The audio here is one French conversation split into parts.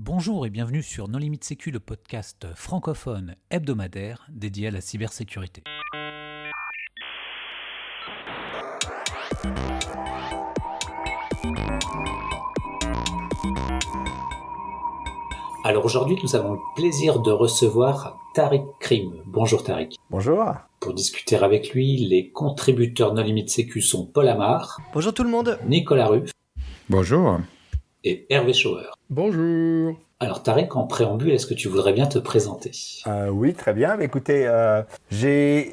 Bonjour et bienvenue sur Non Limite Sécu, le podcast francophone hebdomadaire dédié à la cybersécurité. Alors aujourd'hui, nous avons le plaisir de recevoir Tariq Krim. Bonjour Tariq. Bonjour. Pour discuter avec lui, les contributeurs Non Limite Sécu sont Paul Amar. Bonjour tout le monde. Nicolas Ruff. Bonjour. Et Hervé Schauer. Bonjour. Alors Tariq, en préambule, est-ce que tu voudrais bien te présenter ? Oui, très bien. Mais écoutez, j'ai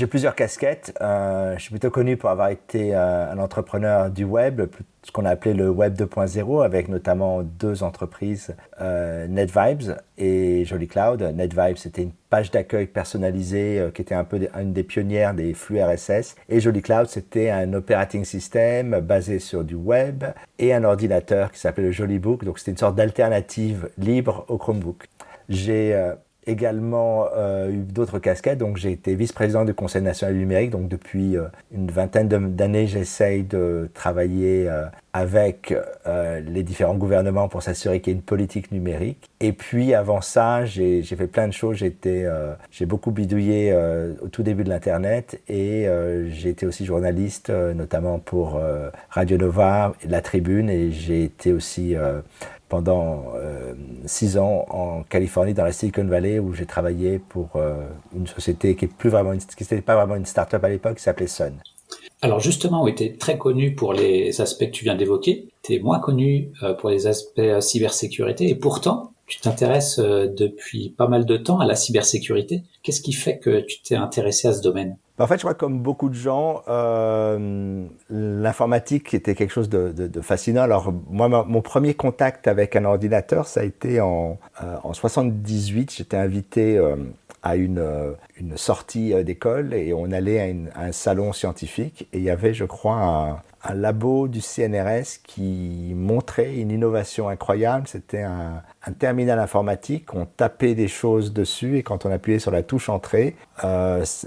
plusieurs casquettes. Je suis plutôt connu pour avoir été un entrepreneur du web, ce qu'on a appelé le web 2.0, avec notamment deux entreprises, NetVibes et Jolly Cloud. NetVibes, c'était une page d'accueil personnalisée qui était un peu une des pionnières des flux RSS. Et Jolly Cloud, c'était un operating system basé sur du web et un ordinateur qui s'appelait le Jollybook. Donc c'était une sorte d'alternative libre au Chromebook. J'ai également eu d'autres casquettes, donc j'ai été vice-président du Conseil national du numérique, donc depuis une vingtaine d'années j'essaye de travailler avec les différents gouvernements pour s'assurer qu'il y ait une politique numérique. Et puis avant ça, j'ai fait plein de choses, j'ai beaucoup bidouillé au tout début de l'internet et j'ai été aussi journaliste, notamment pour Radio Nova, La Tribune, et j'ai été aussi pendant 6 ans en Californie, dans la Silicon Valley, où j'ai travaillé pour une société qui n'était pas vraiment une start-up à l'époque, qui s'appelait Sun. Alors justement, tu es très connu pour les aspects que tu viens d'évoquer, tu es moins connu pour les aspects cybersécurité, et pourtant, tu t'intéresses depuis pas mal de temps à la cybersécurité. Qu'est-ce qui fait que tu t'es intéressé à ce domaine ? En fait, je crois que comme beaucoup de gens, l'informatique était quelque chose de fascinant. Alors moi, mon premier contact avec un ordinateur, ça a été en 78. J'étais invité à une sortie d'école et on allait à un salon scientifique et il y avait, je crois, un labo du CNRS qui montrait une innovation incroyable. C'était un terminal informatique, on tapait des choses dessus et quand on appuyait sur la touche entrée,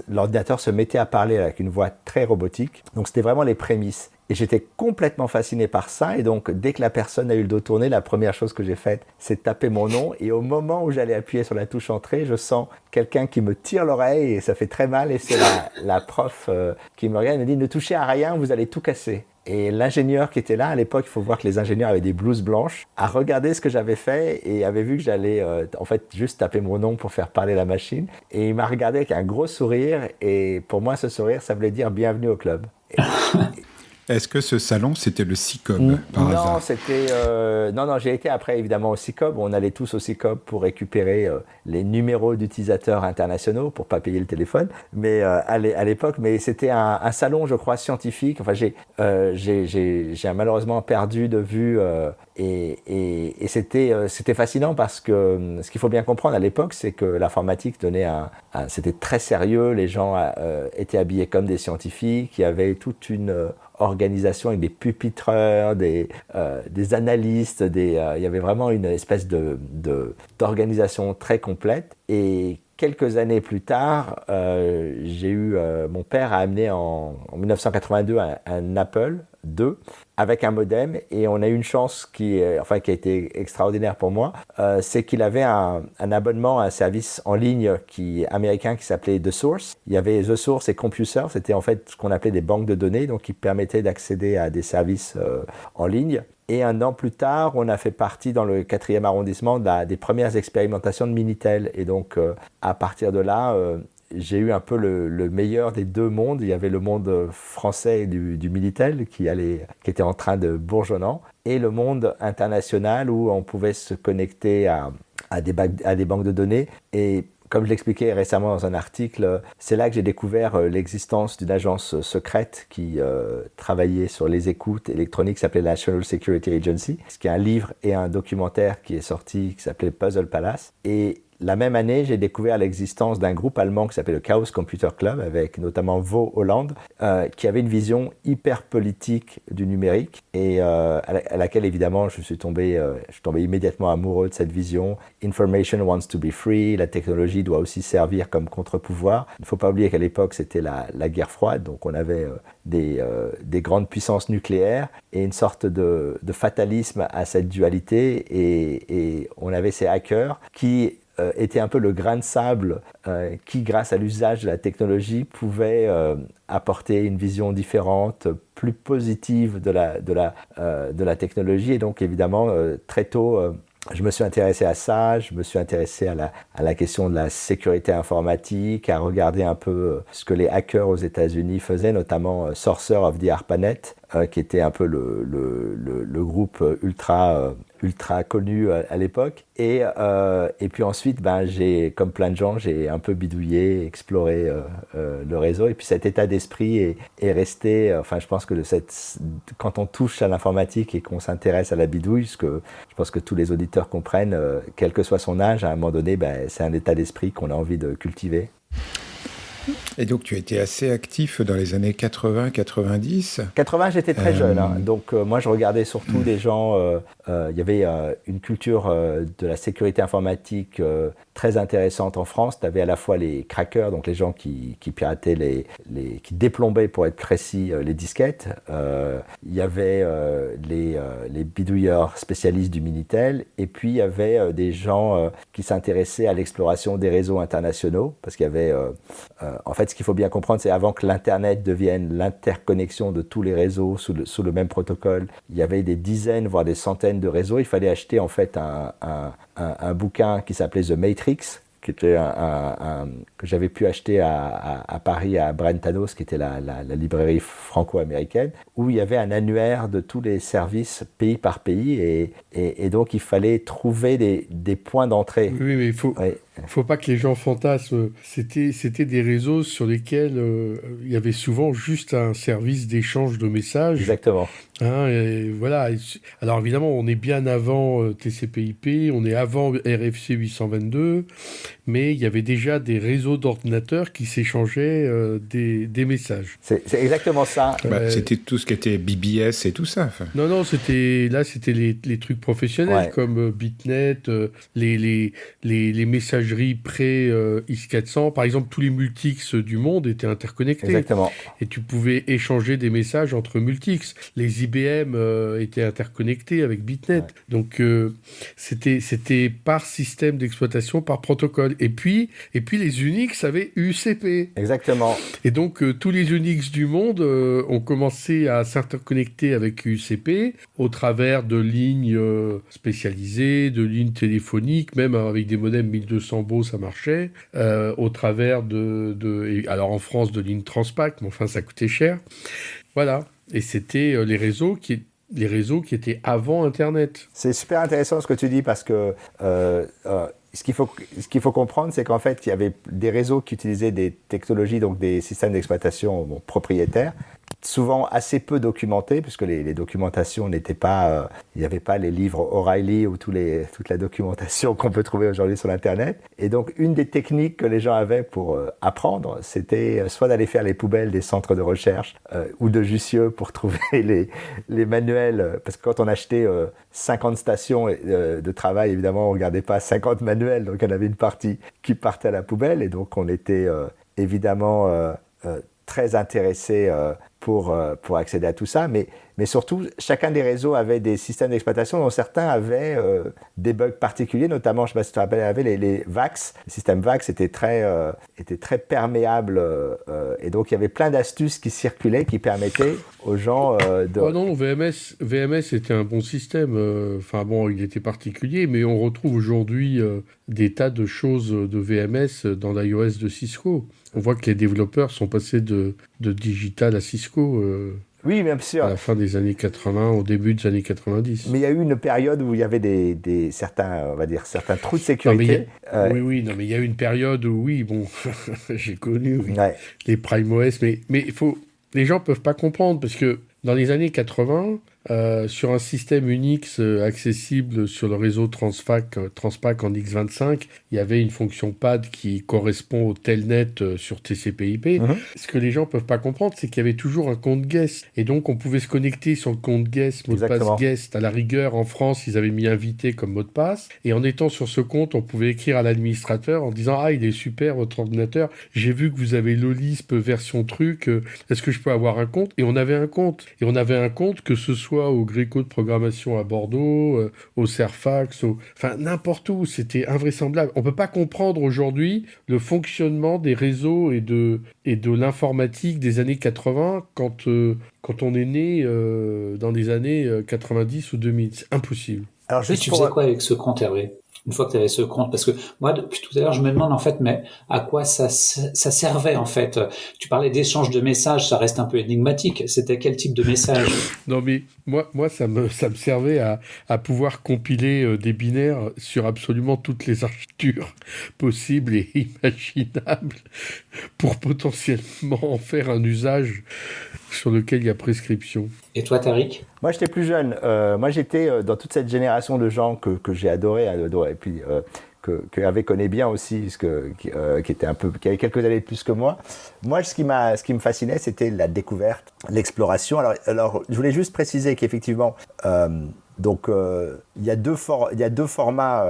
l'ordinateur se mettait à parler avec une voix très robotique. Donc c'était vraiment les prémices. Et j'étais complètement fasciné par ça, et donc dès que la personne a eu le dos tourné, la première chose que j'ai faite, c'est de taper mon nom, et au moment où j'allais appuyer sur la touche entrée, je sens quelqu'un qui me tire l'oreille, et ça fait très mal, et c'est la prof qui me regarde et me dit « Ne touchez à rien, vous allez tout casser ». Et l'ingénieur qui était là, à l'époque, il faut voir que les ingénieurs avaient des blouses blanches, a regardé ce que j'avais fait et avait vu que j'allais en fait juste taper mon nom pour faire parler la machine. Et il m'a regardé avec un gros sourire, et pour moi, ce sourire, ça voulait dire « Bienvenue au club ». Est-ce que ce salon, c'était le CICOB, par hasard ? Non, j'ai été après, évidemment, au CICOB. On allait tous au CICOB pour récupérer les numéros d'utilisateurs internationaux pour pas payer le téléphone. Mais à l'époque, mais c'était un salon, je crois, scientifique. Enfin, j'ai malheureusement perdu de vue et c'était fascinant parce que ce qu'il faut bien comprendre à l'époque, c'est que l'informatique c'était très sérieux. Les gens étaient habillés comme des scientifiques. Il y avait toute une organisation avec des pupitreurs, des analystes, il y avait vraiment une espèce d'organisation très complète. Et quelques années plus tard, mon père a amené en 1982 un Apple II avec un modem, et on a eu une chance qui a été extraordinaire pour moi, c'est qu'il avait un abonnement à un service en ligne américain qui s'appelait The Source. Il y avait The Source et CompuServe, c'était en fait ce qu'on appelait des banques de données, donc qui permettaient d'accéder à des services en ligne. Et 1 an plus tard, on a fait partie dans le 4e arrondissement des premières expérimentations de Minitel. Et donc, à partir de là, j'ai eu un peu le meilleur des deux mondes. Il y avait le monde français du Minitel qui était en train de bourgeonnant, et le monde international où on pouvait se connecter à des banques de données. Et comme je l'expliquais récemment dans un article, c'est là que j'ai découvert l'existence d'une agence secrète qui travaillait sur les écoutes électroniques, qui s'appelait la National Security Agency, ce qui est un livre et un documentaire qui est sorti, qui s'appelait Puzzle Palace. Et la même année, j'ai découvert l'existence d'un groupe allemand qui s'appelle le Chaos Computer Club, avec notamment Vo Holland, qui avait une vision hyper politique du numérique et à laquelle évidemment je suis tombé immédiatement amoureux de cette vision. Information wants to be free, la technologie doit aussi servir comme contre-pouvoir. Il ne faut pas oublier qu'à l'époque c'était la guerre froide, donc on avait des grandes puissances nucléaires et une sorte de fatalisme à cette dualité et on avait ces hackers qui était un peu le grain de sable qui, grâce à l'usage de la technologie, pouvait apporter une vision différente, plus positive de la technologie. Et donc, évidemment, très tôt, je me suis intéressé à ça, je me suis intéressé à la question de la sécurité informatique, à regarder un peu ce que les hackers aux États-Unis faisaient, notamment Sorcerer of the ARPANET, qui était un peu le groupe ultra connu à l'époque. Et puis ensuite, comme plein de gens, j'ai un peu bidouillé, exploré le réseau. Et puis cet état d'esprit est resté. Enfin, je pense que quand on touche à l'informatique et qu'on s'intéresse à la bidouille, ce que je pense que tous les auditeurs comprennent, quel que soit son âge, à un moment donné, c'est un état d'esprit qu'on a envie de cultiver. Et donc, tu as été assez actif dans les années 80-90 ? 80, j'étais très jeune. Donc, moi, je regardais surtout des gens... Il y avait une culture de la sécurité informatique très intéressante en France. Tu avais à la fois les crackers, donc les gens qui pirataient, qui déplombaient, pour être précis, les disquettes. Il y avait les bidouilleurs spécialistes du Minitel. Et puis, il y avait des gens qui s'intéressaient à l'exploration des réseaux internationaux. Parce qu'il y avait... en fait, ce qu'il faut bien comprendre, c'est avant que l'Internet devienne l'interconnexion de tous les réseaux sous le même protocole, il y avait des dizaines, voire des centaines de réseaux. Il fallait acheter en fait un bouquin qui s'appelait The Matrix, qui était que j'avais pu acheter à Paris, à Brentanos, qui était la librairie franco-américaine, où il y avait un annuaire de tous les services pays par pays, et donc il fallait trouver des points d'entrée. Oui, mais il faut pas que les gens fantasment. C'était des réseaux sur lesquels il y avait souvent juste un service d'échange de messages. Exactement. Et voilà. Alors évidemment, on est bien avant TCP/IP, on est avant RFC 822, mais il y avait déjà des réseaux d'ordinateurs qui s'échangeaient des messages. C'est exactement ça. C'était tout ce qui était BBS et tout ça. Enfin. Non, c'était les trucs professionnels comme Bitnet, les messageries pré-X400. Par exemple, tous les multix du monde étaient interconnectés. Exactement. Et tu pouvais échanger des messages entre multix. Les IBM étaient interconnectés avec Bitnet. Ouais. Donc, c'était par système d'exploitation, par protocole. Et puis les Unix avaient UCP. Exactement. Et donc, tous les Unix du monde ont commencé à s'interconnecter avec UCP au travers de lignes spécialisées, de lignes téléphoniques, même avec des modems 1200 baux, ça marchait, au travers alors en France, de lignes Transpac, mais enfin, ça coûtait cher. Voilà. Et c'était les réseaux qui étaient avant Internet. C'est super intéressant ce que tu dis, parce que ce qu'il faut comprendre, c'est qu'en fait, il y avait des réseaux qui utilisaient des technologies, donc des systèmes d'exploitation propriétaires, souvent assez peu documentés, puisque les documentations n'étaient pas... il n'y avait pas les livres O'Reilly ou toute la documentation qu'on peut trouver aujourd'hui sur l'Internet. Et donc, une des techniques que les gens avaient pour apprendre, c'était soit d'aller faire les poubelles des centres de recherche ou de Jussieu pour trouver les manuels. Parce que quand on achetait 50 stations de travail, évidemment, on ne regardait pas 50 manuels. Donc, il y en avait une partie qui partait à la poubelle. Et donc, on était évidemment très intéressés pour accéder à tout ça, mais surtout, chacun des réseaux avait des systèmes d'exploitation dont certains avaient des bugs particuliers, notamment, je ne sais pas si tu te rappelles, les VAX. Le système VAX était très perméable, et donc il y avait plein d'astuces qui circulaient, qui permettaient aux gens de... Oh non, VMS était un bon système. Enfin bon, il était particulier, mais on retrouve aujourd'hui des tas de choses de VMS dans l'iOS de Cisco. On voit que les développeurs sont passés de digital à Cisco. Oui, bien sûr. À la fin des années 80, au début des années 90. Mais il y a eu une période où il y avait certains trous de sécurité. Oui, mais il y a eu une période où, oui, bon, j'ai connu les Prime OS, mais les gens peuvent pas comprendre, parce que dans les années 80, sur un système Unix accessible sur le réseau Transpac en X25, il y avait une fonction PAD qui correspond au telnet sur TCP/IP. Ce que les gens peuvent pas comprendre, c'est qu'il y avait toujours un compte guest. Et donc, on pouvait se connecter sur le compte guest, mot de passe guest. À la rigueur, en France, ils avaient mis invité comme mot de passe. Et en étant sur ce compte, on pouvait écrire à l'administrateur en disant « Ah, il est super, votre ordinateur. J'ai vu que vous avez l'OLISP version truc. Est-ce que je peux avoir un compte ?» Et on avait un compte. Et on avait un compte, que ce soit au Gréco de programmation à Bordeaux, au Cerfax, enfin, n'importe où. C'était invraisemblable. On peut pas comprendre aujourd'hui le fonctionnement des réseaux et de l'informatique des années 80 quand on est né dans les années 90 ou 2000. C'est impossible. Alors, juste tu faisais quoi avec ce compte, Hervé? Une fois que tu avais ce compte, parce que moi, depuis tout à l'heure, je me demande en fait, mais à quoi ça servait en fait? Tu parlais d'échange de messages, ça reste un peu énigmatique. C'était quel type de message? Non, mais moi, ça me servait à pouvoir compiler des binaires sur absolument toutes les architectures possibles et imaginables pour potentiellement en faire un usage sur lequel il y a prescription. Et toi, Tariq? Moi, j'étais plus jeune. Moi, j'étais dans toute cette génération de gens que j'ai adoré, et puis que Hervé connaît bien aussi, qui avait quelques années de plus que moi. Moi, ce qui me fascinait, c'était la découverte, l'exploration. Alors, je voulais juste préciser qu'effectivement, il y a deux formats.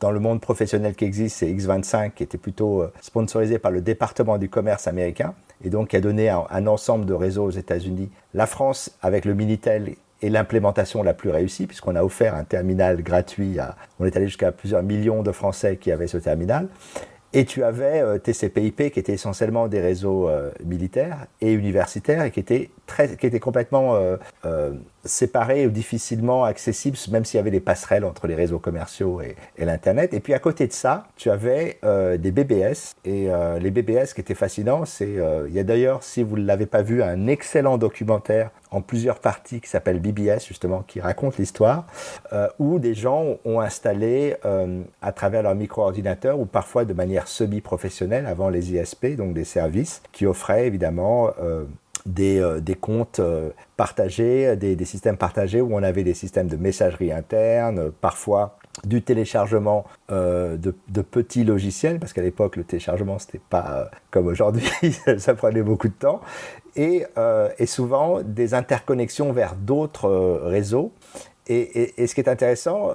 Dans le monde professionnel qui existe, c'est X25 qui était plutôt sponsorisé par le département du commerce américain et donc qui a donné un ensemble de réseaux aux États-Unis. La France, avec le Minitel, est l'implémentation la plus réussie puisqu'on a offert un terminal gratuit. On est allé jusqu'à plusieurs millions de Français qui avaient ce terminal. Et tu avais TCP/IP qui était essentiellement des réseaux militaires et universitaires et qui étaient complètement séparés ou difficilement accessibles, même s'il y avait des passerelles entre les réseaux commerciaux et l'Internet. Et puis à côté de ça, tu avais des BBS. Et les BBS, qui étaient fascinants, il y a d'ailleurs, si vous ne l'avez pas vu, un excellent documentaire en plusieurs parties qui s'appelle BBS, justement, qui raconte l'histoire, où des gens ont installé à travers leur micro-ordinateur ou parfois de manière semi-professionnelle avant les ISP, donc des services qui offraient évidemment des comptes partagés, des systèmes partagés où on avait des systèmes de messagerie interne, parfois du téléchargement de petits logiciels, parce qu'à l'époque, le téléchargement, c'était pas comme aujourd'hui, ça prenait beaucoup de temps, et souvent des interconnexions vers d'autres réseaux. Et ce qui est intéressant,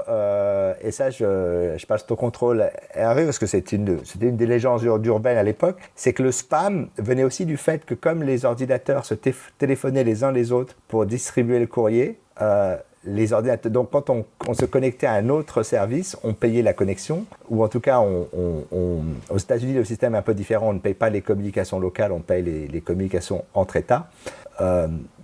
et ça je passe ton contrôle Hervé, parce que c'était une des légendes urbaines à l'époque, c'est que le spam venait aussi du fait que comme les ordinateurs se téléphonaient les uns les autres pour distribuer le courrier, les ordinateurs, donc quand on se connectait à un autre service, on payait la connexion, ou en tout cas aux États-Unis le système est un peu différent, on ne paye pas les communications locales, on paye les communications entre États.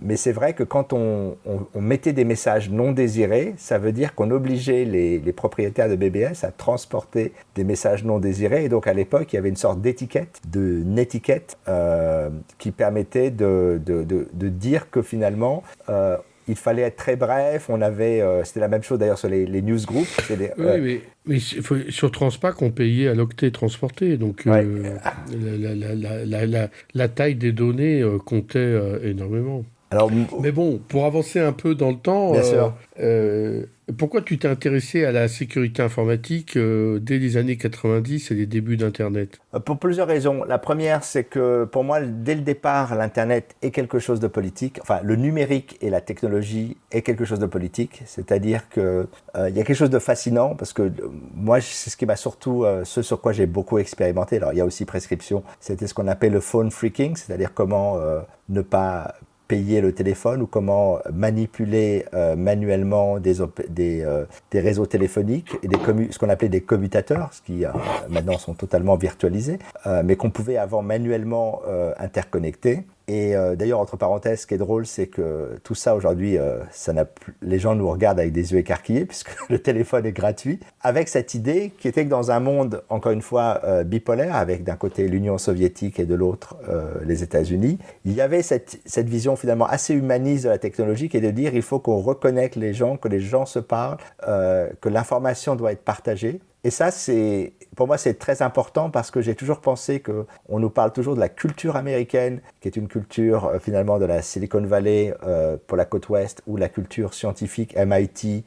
Mais c'est vrai que quand on mettait des messages non désirés, ça veut dire qu'on obligeait les propriétaires de BBS à transporter des messages non désirés. Et donc à l'époque, il y avait une sorte d'étiquette, de netiquette, qui permettait de dire que finalement, il fallait être très bref. On avait, c'était la même chose d'ailleurs sur les newsgroups. Oui, mais sur Transpac, on payait à l'octet transporté. Donc ouais. la taille des données comptait énormément. Alors, mais bon, pour avancer un peu dans le temps, bien sûr. Pourquoi tu t'es intéressé à la sécurité informatique dès les années 90 et les débuts d'Internet? Pour plusieurs raisons. La première, c'est que pour moi, dès le départ, l'Internet est quelque chose de politique. Enfin, le numérique et la technologie est quelque chose de politique. C'est-à-dire qu'il y a quelque chose de fascinant parce que moi, c'est ce qui m'a surtout, ce sur quoi j'ai beaucoup expérimenté. Alors, il y a aussi prescription. C'était ce qu'on appelle le phone phreaking, c'est-à-dire comment ne pas payer le téléphone ou comment manipuler manuellement des réseaux téléphoniques et ce qu'on appelait des commutateurs, ce qui maintenant sont totalement virtualisés, mais qu'on pouvait avant manuellement interconnecter. Et d'ailleurs, entre parenthèses, ce qui est drôle, c'est que tout ça aujourd'hui, les gens nous regardent avec des yeux écarquillés puisque le téléphone est gratuit, avec cette idée qui était que dans un monde, encore une fois, bipolaire, avec d'un côté l'Union soviétique et de l'autre les États-Unis, il y avait cette vision finalement assez humaniste de la technologie qui est de dire il faut qu'on reconnecte les gens, que les gens se parlent, que l'information doit être partagée. Et ça, pour moi, c'est très important parce que j'ai toujours pensé qu'on nous parle toujours de la culture américaine, qui est une culture finalement de la Silicon Valley pour la côte ouest, ou la culture scientifique MIT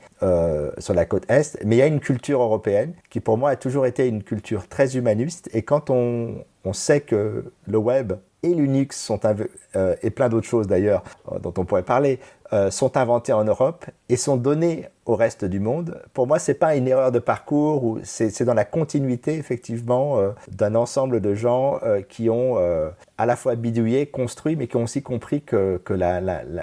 sur la côte est. Mais il y a une culture européenne qui, pour moi, a toujours été une culture très humaniste. Et quand on sait que le web et l'Unix et plein d'autres choses d'ailleurs dont on pourrait parler, sont inventés en Europe et sont donnés au reste du monde. Pour moi, c'est pas une erreur de parcours, c'est dans la continuité effectivement d'un ensemble de gens qui ont à la fois bidouillé, construit, mais qui ont aussi compris que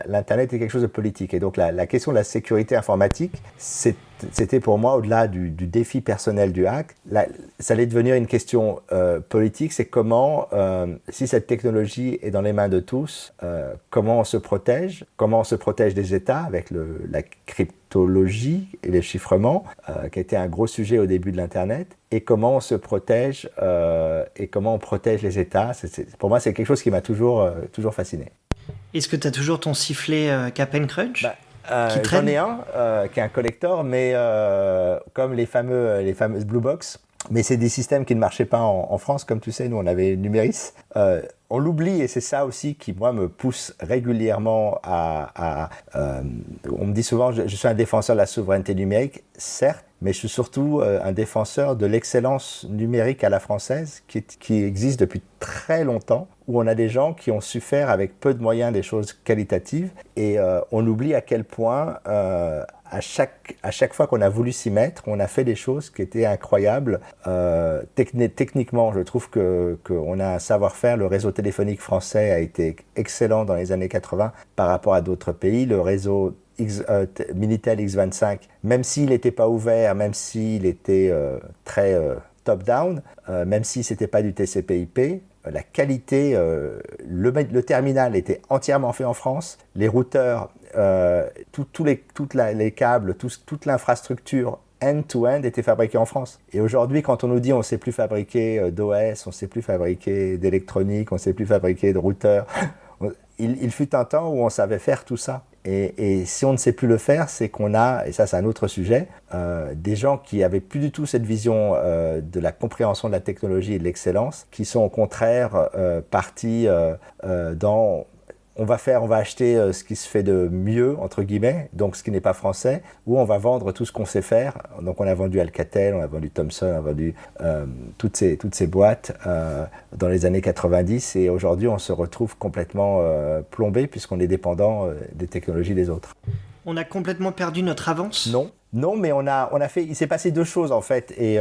l'Internet est quelque chose de politique. Et donc la question de la sécurité informatique, c'était pour moi, au-delà du défi personnel du hack, ça allait devenir une question politique. C'est comment, si cette technologie est dans les mains de tous, comment on se protège des États avec la cryptologie et les chiffrements, qui a été un gros sujet au début de l'Internet, et comment on se protège et comment on protège les États. Pour moi, c'est quelque chose qui m'a toujours fasciné. Est-ce que tu as toujours ton sifflet Cap'n Crunch J'en ai un qui est un collector, mais comme les fameuses Blue Box. Mais c'est des systèmes qui ne marchaient pas en France, comme tu sais, nous on avait Numéris. On l'oublie et c'est ça aussi qui, moi, me pousse régulièrement on me dit souvent, je suis un défenseur de la souveraineté numérique, certes, mais je suis surtout un défenseur de l'excellence numérique à la française qui existe depuis très longtemps, où on a des gens qui ont su faire avec peu de moyens des choses qualitatives et on oublie à quel point à chaque fois qu'on a voulu s'y mettre, on a fait des choses qui étaient incroyables. Techniquement, je trouve qu'on a un savoir-faire. Le réseau téléphonique français a été excellent dans les années 80 par rapport à d'autres pays. Le réseau Minitel X25, même s'il n'était pas ouvert, même s'il était très top-down, même si ce n'était pas du TCP/IP, la qualité, le terminal était entièrement fait en France, les routeurs, tous les câbles, toute l'infrastructure end-to-end était fabriquée en France. Et aujourd'hui, quand on nous dit on ne sait plus fabriquer d'OS, on ne sait plus fabriquer d'électronique, on ne sait plus fabriquer de routeurs, il fut un temps où on savait faire tout ça. Et si on ne sait plus le faire, c'est qu'on a, et ça c'est un autre sujet, des gens qui avaient plus du tout cette vision de la compréhension de la technologie et de l'excellence, qui sont au contraire partis dans... On va acheter ce qui se fait de mieux, entre guillemets, donc ce qui n'est pas français, ou on va vendre tout ce qu'on sait faire. Donc on a vendu Alcatel, on a vendu Thomson, on a vendu toutes ces boîtes dans les années 90, et aujourd'hui on se retrouve complètement plombé puisqu'on est dépendant des technologies des autres. On a complètement perdu notre avance ? Non, mais on a fait. Il s'est passé deux choses en fait, et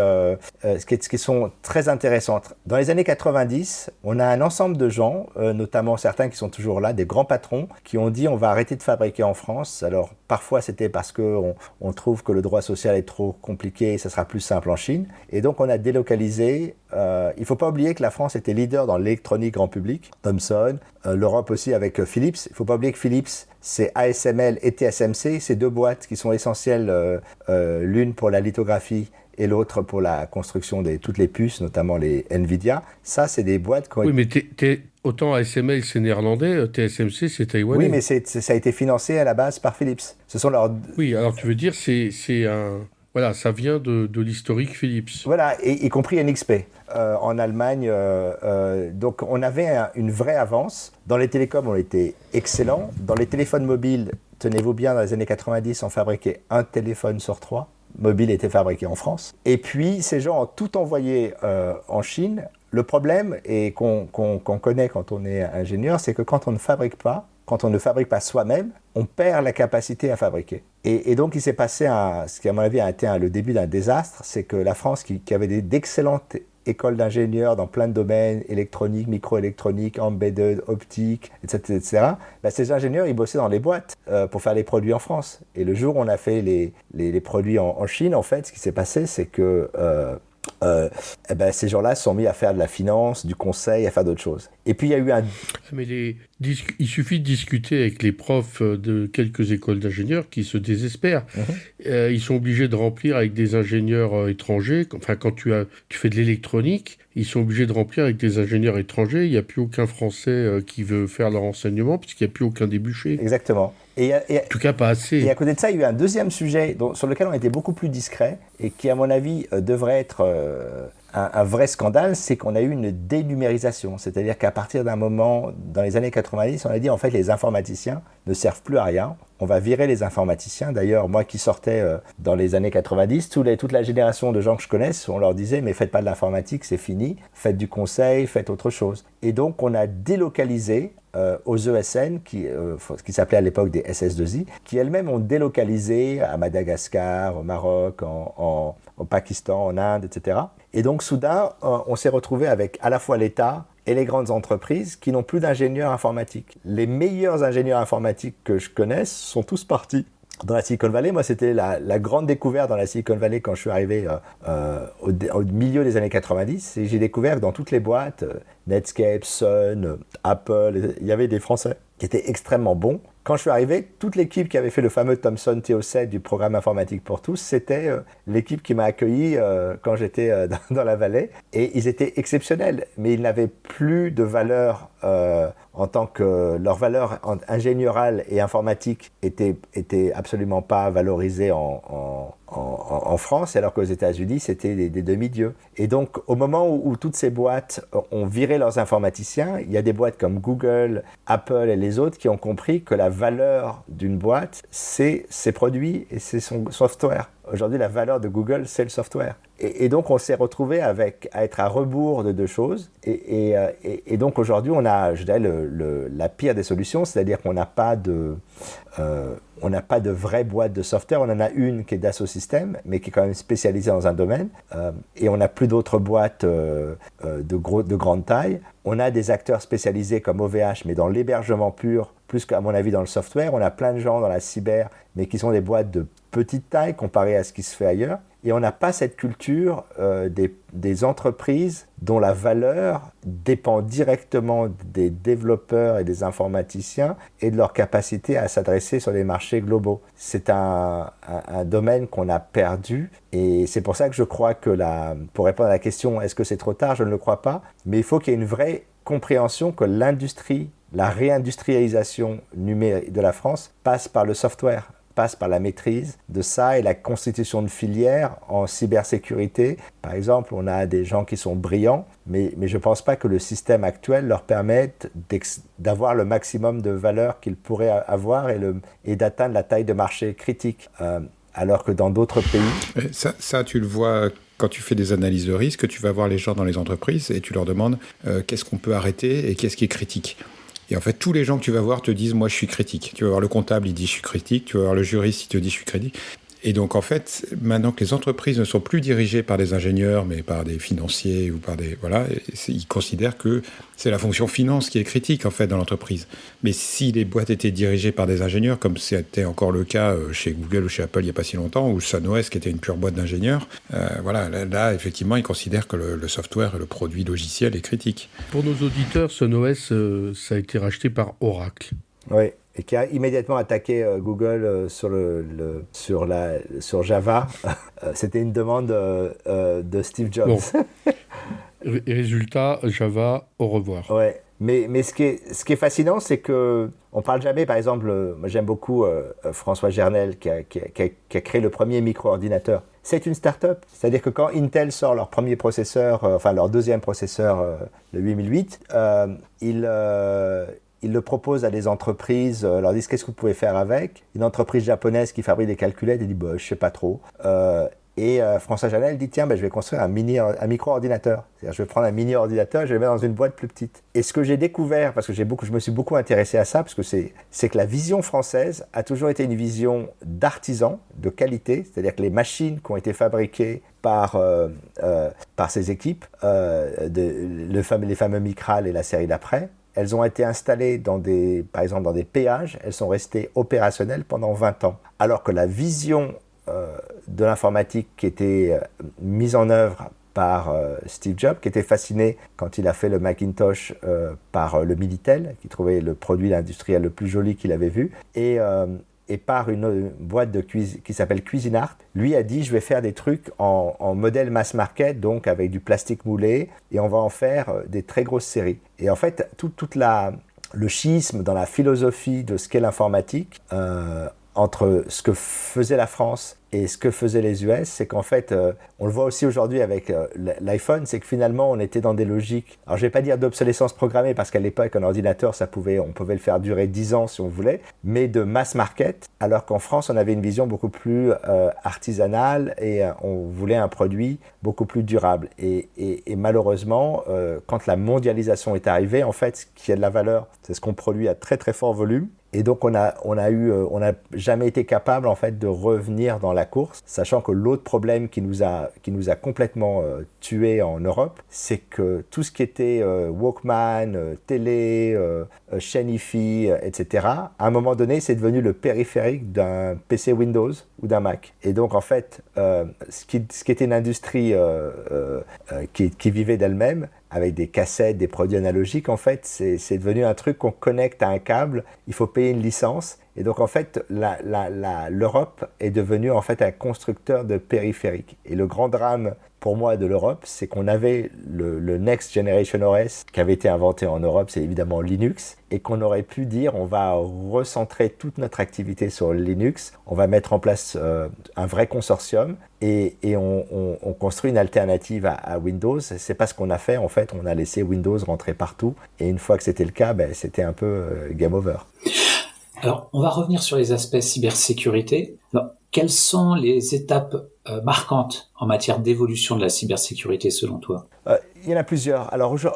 qui sont très intéressantes. Dans les années 90, on a un ensemble de gens, notamment certains qui sont toujours là, des grands patrons, qui ont dit on va arrêter de fabriquer en France. Alors parfois c'était parce que on trouve que le droit social est trop compliqué, et ça sera plus simple en Chine. Et donc on a délocalisé. Il faut pas oublier que la France était leader dans l'électronique grand public, Thomson, l'Europe aussi avec Philips. Il faut pas oublier que Philips, c'est ASML et TSMC, ces deux boîtes qui sont essentielles, l'une pour la lithographie et l'autre pour la construction de toutes les puces, notamment les Nvidia. Ça, c'est des boîtes... Oui, mais autant ASML, c'est néerlandais, TSMC, c'est taïwanais. Oui, mais ça a été financé à la base par Philips. Ce sont leurs... Oui, alors tu veux dire, c'est un... Voilà, ça vient de l'historique Philips. Voilà, y compris NXP. En Allemagne, donc on avait une vraie avance. Dans les télécoms, on était excellent. Dans les téléphones mobiles, tenez-vous bien, dans les années 90, on fabriquait un téléphone sur 3. Mobile était fabriqué en France. Et puis, ces gens ont tout envoyé en Chine. Le problème, et qu'on connaît quand on est ingénieur, c'est que quand on ne fabrique pas soi-même, on perd la capacité à fabriquer. Et donc, il s'est passé ce qui, à mon avis, a été le début d'un désastre, c'est que la France, qui avait d'excellentes écoles d'ingénieurs dans plein de domaines, électronique, microélectronique, embedded, optique, etc., ces ingénieurs, ils bossaient dans les boîtes pour faire les produits en France. Et le jour où on a fait les produits en Chine, en fait, ce qui s'est passé, c'est que ces gens-là se sont mis à faire de la finance, du conseil, à faire d'autres choses. Et puis il y a eu Mais il suffit de discuter avec les profs de quelques écoles d'ingénieurs qui se désespèrent. Ils sont obligés de remplir avec des ingénieurs étrangers. Enfin, quand tu fais de l'électronique, ils sont obligés de remplir avec des ingénieurs étrangers. Il n'y a plus aucun Français qui veut faire leur enseignement puisqu'il n'y a plus aucun débouché. Exactement. En tout cas, pas assez. Et à côté de ça, il y a eu un deuxième sujet sur lequel on était beaucoup plus discret et qui, à mon avis, devrait être un vrai scandale, c'est qu'on a eu une dénumérisation. C'est-à-dire qu'à partir d'un moment, dans les années 90, on a dit en fait les informaticiens ne servent plus à rien. On va virer les informaticiens. D'ailleurs, moi qui sortais dans les années 90, toute la génération de gens que je connaisse, on leur disait mais faites pas de l'informatique, c'est fini. Faites du conseil, faites autre chose. Et donc on a délocalisé aux ESN, qui s'appelait à l'époque des SS2I, qui elles-mêmes ont délocalisé à Madagascar, au Maroc, au Pakistan, en Inde, etc. Et donc soudain, on s'est retrouvé avec à la fois l'État et les grandes entreprises qui n'ont plus d'ingénieurs informatiques. Les meilleurs ingénieurs informatiques que je connaisse sont tous partis dans la Silicon Valley. Moi, c'était la grande découverte dans la Silicon Valley quand je suis arrivé au milieu des années 90. Et j'ai découvert que dans toutes les boîtes, Netscape, Sun, Apple, il y avait des Français qui étaient extrêmement bons. Quand je suis arrivé, toute l'équipe qui avait fait le fameux Thomson TO7 du programme informatique pour tous, c'était l'équipe qui m'a accueilli quand j'étais dans la vallée. Et ils étaient exceptionnels, mais ils n'avaient plus de valeur en tant que leur valeur ingénieurale et informatique était absolument pas valorisée en France, alors qu'aux États-Unis, c'était des demi-dieux. Et donc, au moment où toutes ces boîtes ont viré leurs informaticiens, il y a des boîtes comme Google, Apple et les autres qui ont compris que la valeur d'une boîte, c'est ses produits et c'est son software. Aujourd'hui, la valeur de Google, c'est le software. Et donc, on s'est retrouvé à être à rebours de deux choses. Et donc, aujourd'hui, on a, je dirais, la pire des solutions, c'est-à-dire qu'on n'a pas de vraie boîte de software. On en a une qui est Dassault Systèmes, mais qui est quand même spécialisée dans un domaine. Et on n'a plus d'autres boîtes de grande taille. On a des acteurs spécialisés comme OVH, mais dans l'hébergement pur, plus qu'à mon avis dans le software. On a plein de gens dans la cyber, mais qui sont des boîtes de petite taille comparées à ce qui se fait ailleurs. Et on n'a pas cette culture des entreprises dont la valeur dépend directement des développeurs et des informaticiens et de leur capacité à s'adresser sur les marchés globaux. C'est un domaine qu'on a perdu et c'est pour ça que je crois que pour répondre à la question est-ce que c'est trop tard, je ne le crois pas, mais il faut qu'il y ait une vraie compréhension que l'industrie, la réindustrialisation numérique de la France passe par le software, passe par la maîtrise de ça et la constitution de filières en cybersécurité. Par exemple, on a des gens qui sont brillants, mais je ne pense pas que le système actuel leur permette d'avoir le maximum de valeur qu'ils pourraient avoir et d'atteindre la taille de marché critique. Alors que dans d'autres pays... Ça, tu le vois quand tu fais des analyses de risque, tu vas voir les gens dans les entreprises et tu leur demandes qu'est-ce qu'on peut arrêter et qu'est-ce qui est critique. Et en fait, tous les gens que tu vas voir te disent « moi, je suis critique ». Tu vas voir le comptable, il dit « je suis critique ». Tu vas voir le juriste, il te dit « je suis critique ». Et donc, en fait, maintenant que les entreprises ne sont plus dirigées par des ingénieurs, mais par des financiers ou par des... Voilà, ils considèrent que c'est la fonction finance qui est critique, en fait, dans l'entreprise. Mais si les boîtes étaient dirigées par des ingénieurs, comme c'était encore le cas chez Google ou chez Apple il n'y a pas si longtemps, ou SunOS, qui était une pure boîte d'ingénieurs, voilà, là, effectivement, ils considèrent que le software et le produit logiciel est critique. Pour nos auditeurs, SunOS, ça a été racheté par Oracle. Oui. Et qui a immédiatement attaqué Google sur Java. C'était une demande de Steve Jobs. Bon. Résultat, Java, au revoir. Ouais. Mais ce qui est fascinant, c'est que on parle jamais, par exemple, moi j'aime beaucoup François Gernel qui a créé le premier micro-ordinateur. C'est une start-up. C'est-à-dire que quand Intel sort leur premier processeur, leur deuxième processeur, le 8008, ils le proposent à des entreprises, leur disent qu'est-ce que vous pouvez faire avec. Une entreprise japonaise qui fabrique des calculettes, elle dit bah, je sais pas trop. Et François Janel dit tiens, je vais construire un micro-ordinateur. C'est-à-dire je vais prendre un mini-ordinateur et je vais le mettre dans une boîte plus petite. Et ce que j'ai découvert, parce que je me suis beaucoup intéressé à ça, parce que c'est que la vision française a toujours été une vision d'artisan, de qualité, c'est-à-dire que les machines qui ont été fabriquées par ces équipes, les fameux Micral et la série d'après, elles ont été installées par exemple dans des péages, elles sont restées opérationnelles pendant 20 ans. Alors que la vision de l'informatique qui était mise en œuvre par Steve Jobs, qui était fasciné quand il a fait le Macintosh par le Minitel, qui trouvait le produit industriel le plus joli qu'il avait vu, et par une boîte qui s'appelle Cuisinart, lui a dit je vais faire des trucs en modèle mass market, donc avec du plastique moulé, et on va en faire des très grosses séries. Et en fait, toute la le schisme dans la philosophie de ce qu'est l'informatique entre ce que faisait la France et ce que faisaient les US, c'est qu'en fait, on le voit aussi aujourd'hui avec l'iPhone, c'est que finalement, on était dans des logiques, alors je vais pas dire d'obsolescence programmée, parce qu'à l'époque, un ordinateur, on pouvait le faire durer 10 ans si on voulait, mais de mass market, alors qu'en France, on avait une vision beaucoup plus artisanale et on voulait un produit beaucoup plus durable. Et malheureusement, quand la mondialisation est arrivée, en fait, ce qui a de la valeur, c'est ce qu'on produit à très très fort volume. Et donc on n'a jamais été capable en fait de revenir dans la course, sachant que l'autre problème qui nous a complètement tués en Europe, c'est que tout ce qui était Walkman, télé, chaîne hi-fi, etc., à un moment donné, c'est devenu le périphérique d'un PC Windows ou d'un Mac. Et donc en fait, ce qui était une industrie qui vivait d'elle-même, avec des cassettes, des produits analogiques, en fait, c'est devenu un truc qu'on connecte à un câble, il faut payer une licence. Et donc, en fait, l'Europe est devenue, en fait, un constructeur de périphériques. Et le grand drame, pour moi, de l'Europe, c'est qu'on avait le Next Generation OS qui avait été inventé en Europe, c'est évidemment Linux, et qu'on aurait pu dire, on va recentrer toute notre activité sur Linux, on va mettre en place un vrai consortium, et on construit une alternative à Windows. C'est pas ce qu'on a fait, en fait, on a laissé Windows rentrer partout, et une fois que c'était le cas, c'était un peu game over. Alors, on va revenir sur les aspects cybersécurité. Alors, quelles sont les étapes marquantes en matière d'évolution de la cybersécurité selon toi ? Il y en a plusieurs. Alors, je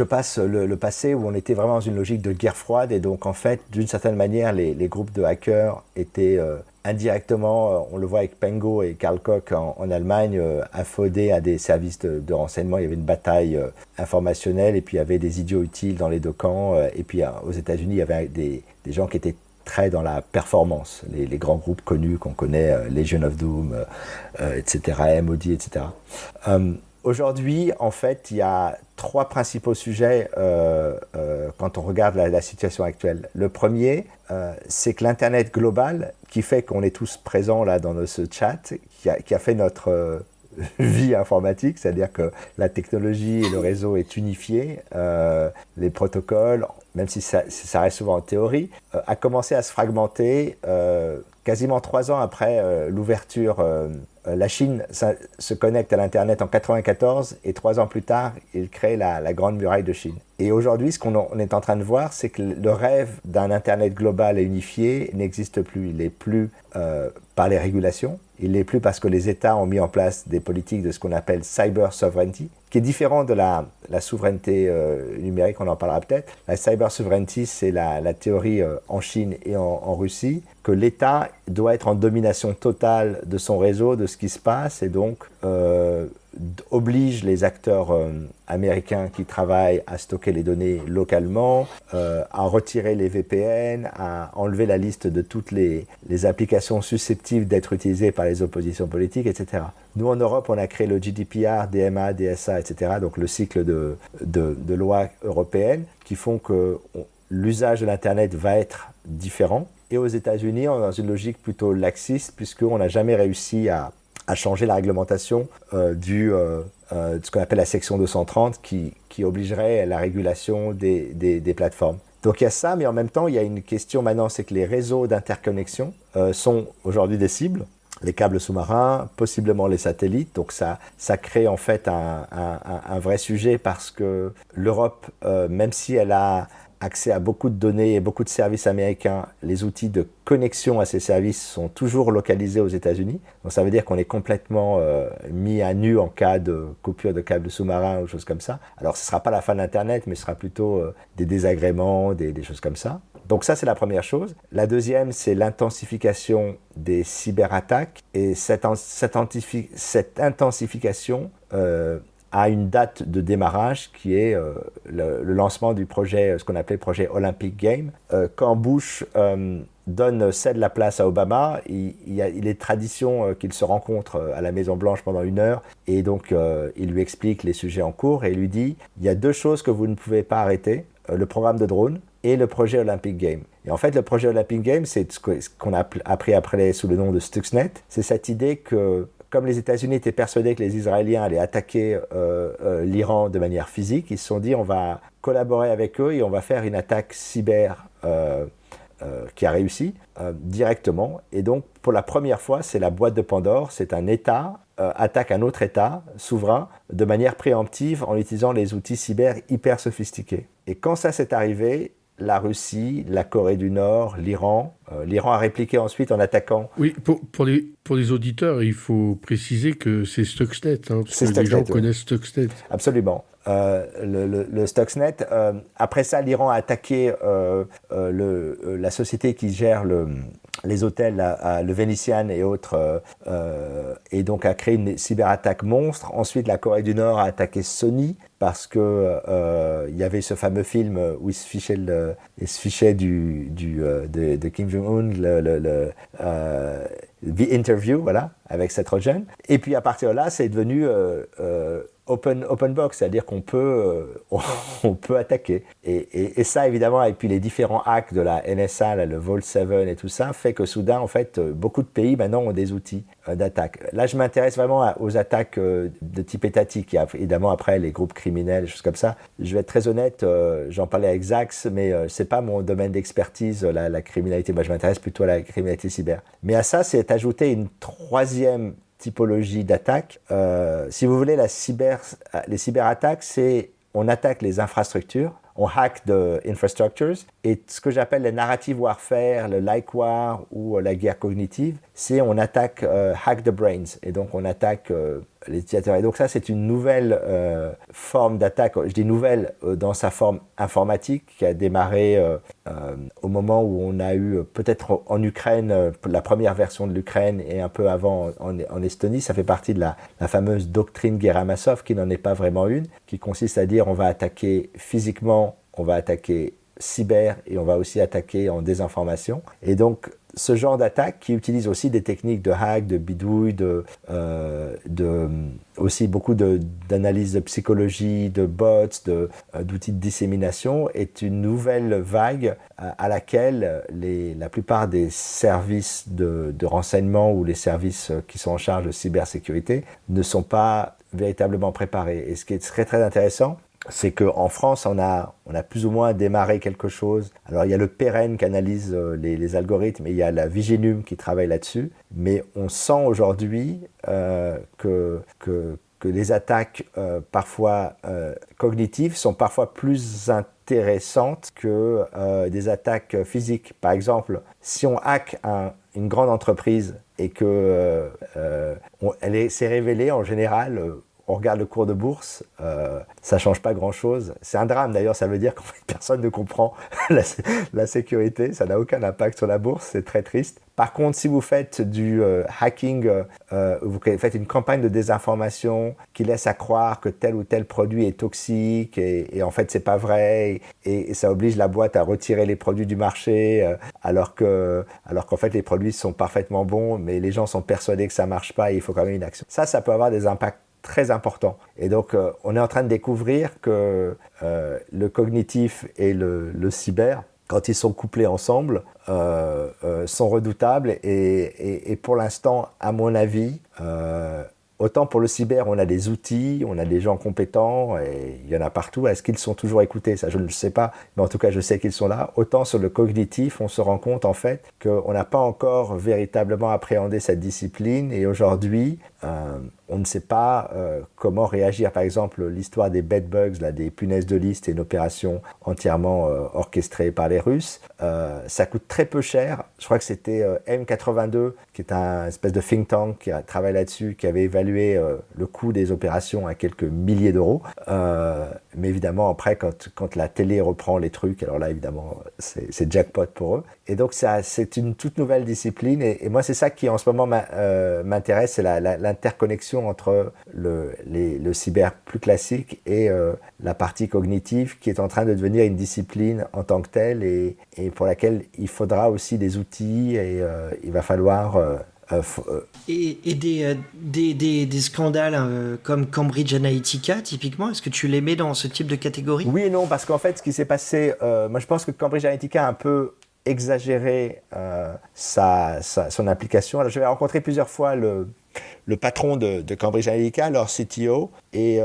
passe le passé où on était vraiment dans une logique de guerre froide, et donc en fait, d'une certaine manière, les groupes de hackers étaient indirectement, on le voit avec Pengo et Karl Koch en Allemagne, affodés à des services de renseignement. Il y avait une bataille informationnelle, et puis il y avait des idiots utiles dans les deux camps. Et puis aux États-Unis, il y avait des gens qui étaient très dans la performance, les grands groupes connus qu'on connaît, Legion of Doom, etc., MOD, etc. Aujourd'hui, en fait, il y a trois principaux sujets quand on regarde la situation actuelle. Le premier, c'est que l'Internet global, qui fait qu'on est tous présents là dans ce chat, qui a fait notre vie informatique, c'est-à-dire que la technologie et le réseau est unifié, les protocoles, même si ça reste souvent en théorie, a commencé à se fragmenter quasiment 3 ans après l'ouverture. La Chine se connecte à l'Internet en 1994, et 3 ans plus tard, il crée la Grande Muraille de Chine. Et aujourd'hui, ce qu'on est en train de voir, c'est que le rêve d'un Internet global et unifié n'existe plus. Il n'est plus par les régulations, il n'est plus parce que les États ont mis en place des politiques de ce qu'on appelle cyber sovereignty, qui est différent de la souveraineté numérique, on en parlera peut-être. La cyber sovereignty, c'est la théorie en Chine et en Russie, que l'État doit être en domination totale de son réseau, de ce qui se passe, et donc oblige les acteurs américains qui travaillent à stocker les données localement, à retirer les VPN, à enlever la liste de toutes les applications susceptibles d'être utilisées par les oppositions politiques, etc. Nous, en Europe, on a créé le GDPR, DMA, DSA, etc., donc le cycle de lois européennes qui font que l'usage de l'Internet va être différent. Et aux États-Unis, on est dans une logique plutôt laxiste, puisqu'on n'a jamais réussi à changer la réglementation de ce qu'on appelle la section 230, qui obligerait la régulation des plateformes. Donc il y a ça, mais en même temps, il y a une question maintenant, c'est que les réseaux d'interconnexion sont aujourd'hui des cibles. Les câbles sous-marins, possiblement les satellites. Donc ça crée en fait un vrai sujet, parce que l'Europe, même si elle a accès à beaucoup de données et beaucoup de services américains, les outils de connexion à ces services sont toujours localisés aux États-Unis. Donc ça veut dire qu'on est complètement mis à nu en cas de coupure de câbles sous-marins ou choses comme ça. Alors ce ne sera pas la fin de l'Internet, mais ce sera plutôt des désagréments, des choses comme ça. Donc ça, c'est la première chose. La deuxième, c'est l'intensification des cyberattaques. Et cette intensification a une date de démarrage qui est le lancement du projet, ce qu'on appelait le projet Olympic Games. Quand Bush cède la place à Obama, il est tradition qu'il se rencontre à la Maison-Blanche pendant 1 heure, et donc il lui explique les sujets en cours, et il lui dit « Il y a 2 choses que vous ne pouvez pas arrêter, le programme de drone et le projet Olympic Games ». Et en fait, le projet Olympic Games, c'est ce qu'on a appris après sous le nom de Stuxnet. C'est cette idée que comme les États-Unis étaient persuadés que les Israéliens allaient attaquer l'Iran de manière physique, ils se sont dit on va collaborer avec eux et on va faire une attaque cyber qui a réussi directement. Et donc, pour la première fois, c'est la boîte de Pandore, c'est un État attaque un autre État souverain de manière préemptive en utilisant les outils cyber hyper sophistiqués. Et quand ça s'est arrivé, la Russie, la Corée du Nord, l'Iran. L'Iran a répliqué ensuite en attaquant. Oui, pour les auditeurs, il faut préciser que c'est Stuxnet, parce c'est que Stuxnet, les gens connaissent Stuxnet. Absolument. Le Stuxnet. Après ça, l'Iran a attaqué la société qui gère les hôtels, le Venetian et autres, et donc a créé une cyberattaque monstre. Ensuite, la Corée du Nord a attaqué Sony parce que il y avait ce fameux film où il se fichait de Kim Jong-un, The Interview, voilà, avec Seth Rogen. Et puis à partir de là, c'est devenu open box, c'est-à-dire qu'on peut, on peut attaquer. Et ça, évidemment, et puis les différents hacks de la NSA, là, le Vault 7 et tout ça, fait que soudain, en fait, beaucoup de pays maintenant ont des outils d'attaque. Là, je m'intéresse vraiment aux attaques de type étatique. Il y a évidemment après les groupes criminels, des choses comme ça. Je vais être très honnête, j'en parlais avec Zax, mais c'est pas mon domaine d'expertise, la criminalité. Moi, je m'intéresse plutôt à la criminalité cyber. Mais à ça, c'est ajouté une troisième typologie d'attaque. Si vous voulez, les cyberattaques, c'est on attaque les infrastructures, on hack de infrastructures, et ce que j'appelle le narrative warfare, le like war ou la guerre cognitive, c'est on attaque hack the brains, et donc on attaque les utilisateurs. Et donc ça, c'est une nouvelle forme d'attaque, je dis nouvelle dans sa forme informatique, qui a démarré au moment où on a eu peut-être en Ukraine, la première version de l'Ukraine, et un peu avant en Estonie. Ça fait partie de la fameuse doctrine Gerasimov, qui n'en est pas vraiment une, qui consiste à dire on va attaquer physiquement, on va attaquer cyber et on va aussi attaquer en désinformation. Et donc, ce genre d'attaque qui utilise aussi des techniques de hack, de bidouille, aussi beaucoup d'analyse de psychologie, de bots, d'outils de dissémination, est une nouvelle vague à laquelle la plupart des services de renseignement ou les services qui sont en charge de cybersécurité ne sont pas véritablement préparés. Et ce qui est très très intéressant, c'est qu'en France, on a plus ou moins démarré quelque chose. Alors, il y a le PEREN qui analyse les algorithmes, et il y a la Viginum qui travaille là-dessus. Mais on sent aujourd'hui que les attaques parfois cognitives sont parfois plus intéressantes que des attaques physiques. Par exemple, si on hack une grande entreprise et que s'est révélée en général... on regarde le cours de bourse, ça ne change pas grand-chose. C'est un drame d'ailleurs, ça veut dire qu'en fait, personne ne comprend la sécurité, ça n'a aucun impact sur la bourse, c'est très triste. Par contre, si vous faites du hacking, vous faites une campagne de désinformation qui laisse à croire que tel ou tel produit est toxique et en fait c'est pas vrai et ça oblige la boîte à retirer les produits du marché alors qu'en fait les produits sont parfaitement bons, mais les gens sont persuadés que ça marche pas et il faut quand même une action. Ça peut avoir des impacts très important. Et donc, on est en train de découvrir que le cognitif et le cyber, quand ils sont couplés ensemble, sont redoutables. Et pour l'instant, à mon avis, autant pour le cyber, on a des outils, on a des gens compétents, et il y en a partout. Est-ce qu'ils sont toujours écoutés? Ça, je ne le sais pas, mais en tout cas, je sais qu'ils sont là. Autant sur le cognitif, on se rend compte en fait qu'on n'a pas encore véritablement appréhendé cette discipline. Et aujourd'hui, on ne sait pas comment réagir. Par exemple, l'histoire des bedbugs, là, des punaises de lit, c'est une opération entièrement orchestrée par les Russes. Ça coûte très peu cher. Je crois que c'était M82, qui est un espèce de think tank qui travaille là-dessus, qui avait évalué le coût des opérations à quelques milliers d'euros. Mais évidemment, après, quand la télé reprend les trucs, alors là, évidemment, c'est jackpot pour eux. Et donc, c'est une toute nouvelle discipline. Et moi, c'est ça qui, en ce moment, m'intéresse, c'est l'interconnexion entre le cyber plus classique et la partie cognitive qui est en train de devenir une discipline en tant que telle et pour laquelle il faudra aussi des outils et il va falloir... Et des scandales comme Cambridge Analytica, typiquement, est-ce que tu les mets dans ce type de catégorie? Oui et non, parce qu'en fait, ce qui s'est passé... moi, je pense que Cambridge Analytica a un peu exagéré son application. Alors, j'avais rencontré plusieurs fois le patron de Cambridge Analytica, leur CTO. Et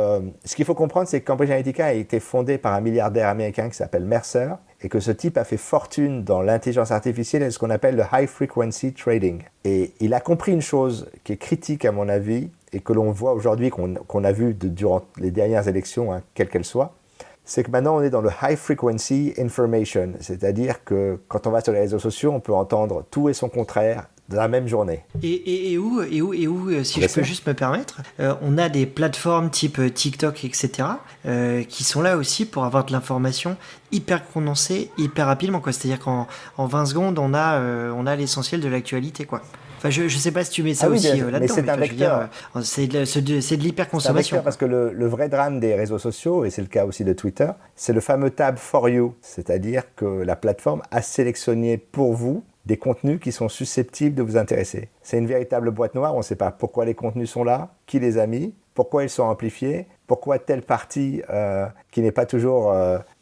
ce qu'il faut comprendre, c'est que Cambridge Analytica a été fondé par un milliardaire américain qui s'appelle Mercer, et que ce type a fait fortune dans l'intelligence artificielle et ce qu'on appelle le high frequency trading. Et il a compris une chose qui est critique à mon avis, et que l'on voit aujourd'hui, qu'on a vu durant les dernières élections, hein, quelles qu'elles soient, c'est que maintenant on est dans le high frequency information, c'est-à-dire que quand on va sur les réseaux sociaux, on peut entendre tout et son contraire de la même journée. Et où, si je peux juste me permettre, on a des plateformes type TikTok, etc., qui sont là aussi pour avoir de l'information hyper condensée, hyper rapidement, quoi. C'est-à-dire qu'en 20 secondes, on a l'essentiel de l'actualité, quoi. Enfin, je sais pas si tu mets ça aussi là-dedans, mais c'est un vecteur. C'est de l'hyper-consommation. Parce que le vrai drame des réseaux sociaux, et c'est le cas aussi de Twitter, c'est le fameux tab For You, c'est-à-dire que la plateforme a sélectionné pour vous des contenus qui sont susceptibles de vous intéresser. C'est une véritable boîte noire, on ne sait pas pourquoi les contenus sont là, qui les a mis, pourquoi ils sont amplifiés, pourquoi telle partie qui n'a pas toujours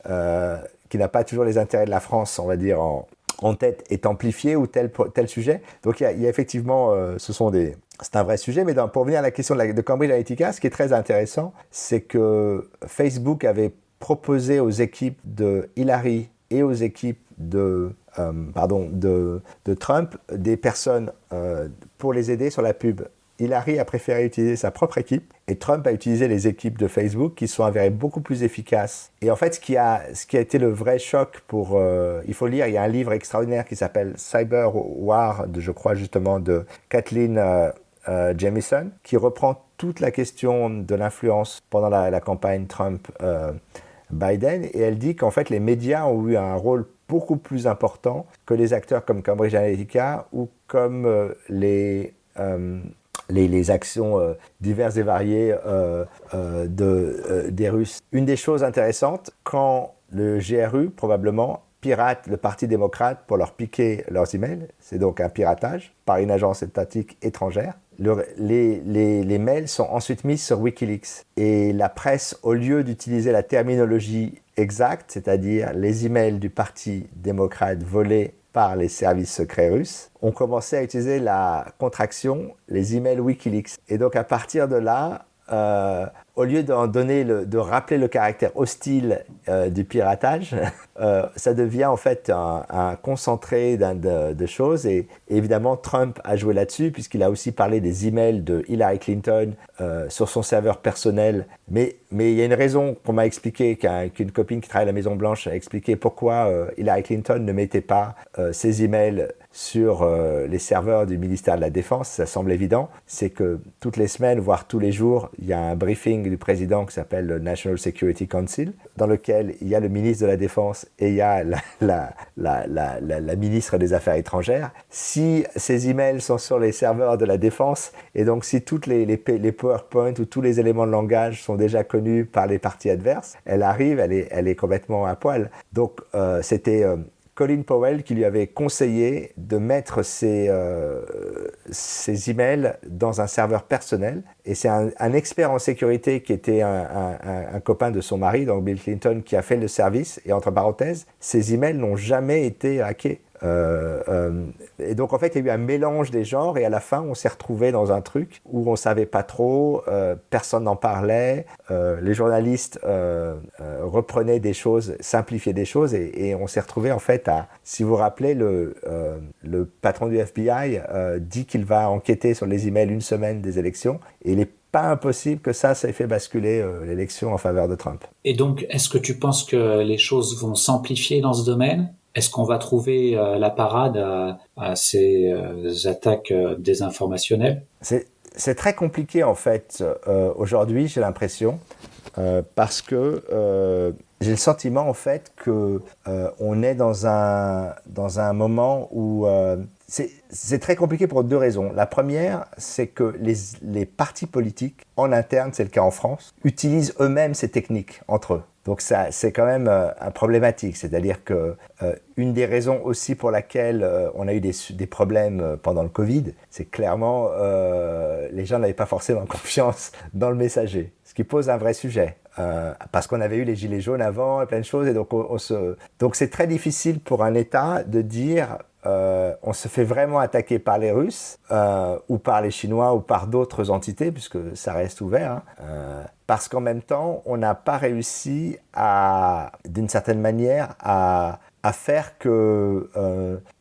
les intérêts de la France, on va dire, en tête est amplifié ou tel sujet. Donc il y a effectivement, c'est un vrai sujet, mais pour revenir à la question de Cambridge Analytica, ce qui est très intéressant, c'est que Facebook avait proposé aux équipes de Hillary et aux équipes de Trump des personnes pour les aider sur la pub. Hillary a préféré utiliser sa propre équipe et Trump a utilisé les équipes de Facebook qui se sont avérées beaucoup plus efficaces. Et en fait, ce qui a été le vrai choc il faut lire, il y a un livre extraordinaire qui s'appelle Cyber War, je crois justement, de Kathleen Jamison, qui reprend toute la question de l'influence pendant la campagne Trump-Biden, et elle dit qu'en fait, les médias ont eu un rôle beaucoup plus important que les acteurs comme Cambridge Analytica ou comme les actions diverses et variées des Russes. Une des choses intéressantes, quand le GRU, probablement, pirate le Parti démocrate pour leur piquer leurs emails, c'est donc un piratage par une agence étatique étrangère, les mails sont ensuite mis sur Wikileaks. Et la presse, au lieu d'utiliser la terminologie exacte, c'est-à-dire les emails du Parti démocrate volés par les services secrets russes, ont commencé à utiliser la contraction, les emails Wikileaks. Et donc à partir de là, au lieu de rappeler le caractère hostile du piratage, ça devient en fait un concentré de choses. Et évidemment, Trump a joué là-dessus puisqu'il a aussi parlé des emails de Hillary Clinton sur son serveur personnel. Mais il y a une raison qu'on m'a expliqué, qu'une copine qui travaille à la Maison-Blanche a expliqué pourquoi Hillary Clinton ne mettait pas ses emails sur les serveurs du ministère de la Défense. Ça semble évident. C'est que toutes les semaines, voire tous les jours, il y a un briefing du président qui s'appelle le National Security Council, dans lequel il y a le ministre de la Défense et il y a la ministre des Affaires étrangères. Si ces emails sont sur les serveurs de la Défense, et donc si toutes les PowerPoint ou tous les éléments de langage sont déjà connus par les parties adverses, elle arrive, elle est complètement à poil. Donc c'était Colin Powell qui lui avait conseillé de mettre ses emails dans un serveur personnel. Et c'est un expert en sécurité qui était un copain de son mari, donc Bill Clinton, qui a fait le service. Et entre parenthèses, ses emails n'ont jamais été hackés. Et donc en fait il y a eu un mélange des genres et à la fin on s'est retrouvé dans un truc où on savait pas trop, personne n'en parlait, les journalistes reprenaient des choses, simplifiaient des choses et on s'est retrouvé en fait si vous vous rappelez, le patron du FBI dit qu'il va enquêter sur les emails une semaine des élections et il est pas impossible que ça ait fait basculer l'élection en faveur de Trump. Et donc est-ce que tu penses que les choses vont s'amplifier dans ce domaine ? Est-ce qu'on va trouver la parade à ces attaques désinformationnelles ? C'est très compliqué en fait aujourd'hui, j'ai l'impression, parce que j'ai le sentiment en fait que on est dans un moment où c'est très compliqué pour deux raisons. La première, c'est que les partis politiques en interne, c'est le cas en France, utilisent eux-mêmes ces techniques entre eux. Donc ça, c'est quand même problématique. C'est-à-dire que une des raisons aussi pour laquelle on a eu des problèmes pendant le Covid, c'est clairement les gens n'avaient pas forcément confiance dans le messager, ce qui pose un vrai sujet. Parce qu'on avait eu les gilets jaunes avant et plein de choses, et donc c'est très difficile pour un État de dire on se fait vraiment attaquer par les Russes ou par les Chinois ou par d'autres entités, puisque ça reste ouvert, parce qu'en même temps, on n'a pas réussi d'une certaine manière, à faire que,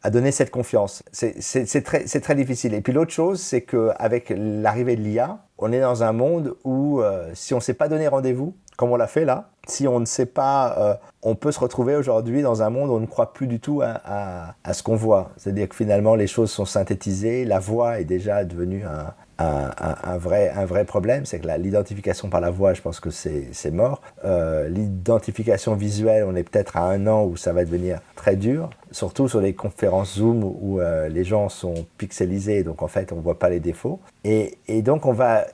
à donner cette confiance. C'est très difficile. Et puis l'autre chose, c'est qu'avec l'arrivée de l'IA, on est dans un monde où si on ne s'est pas donné rendez-vous, comme on l'a fait là, si on ne sait pas, on peut se retrouver aujourd'hui dans un monde où on ne croit plus du tout à ce qu'on voit. C'est-à-dire que finalement, les choses sont synthétisées, la voix est déjà devenue un vrai problème. C'est que l'identification par la voix, je pense que c'est mort. L'identification visuelle, on est peut-être à 1 an où ça va devenir très dur, surtout sur les conférences Zoom où les gens sont pixelisés, donc en fait, on ne voit pas les défauts. Et donc, on va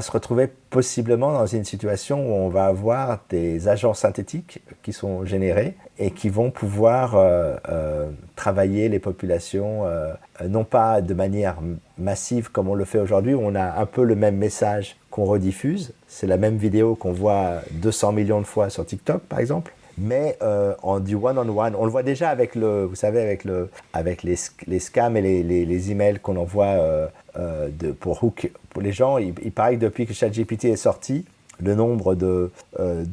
se retrouver possiblement dans une situation où on va avoir des agents synthétiques qui sont générés et qui vont pouvoir travailler les populations, non pas de manière massive comme on le fait aujourd'hui, où on a un peu le même message qu'on rediffuse. C'est la même vidéo qu'on voit 200 millions de fois sur TikTok, par exemple. Mais en du one-on-one, on le voit déjà avec vous savez, avec les scams et les emails qu'on envoie pour les gens. Il paraît que depuis que ChatGPT est sorti, le nombre de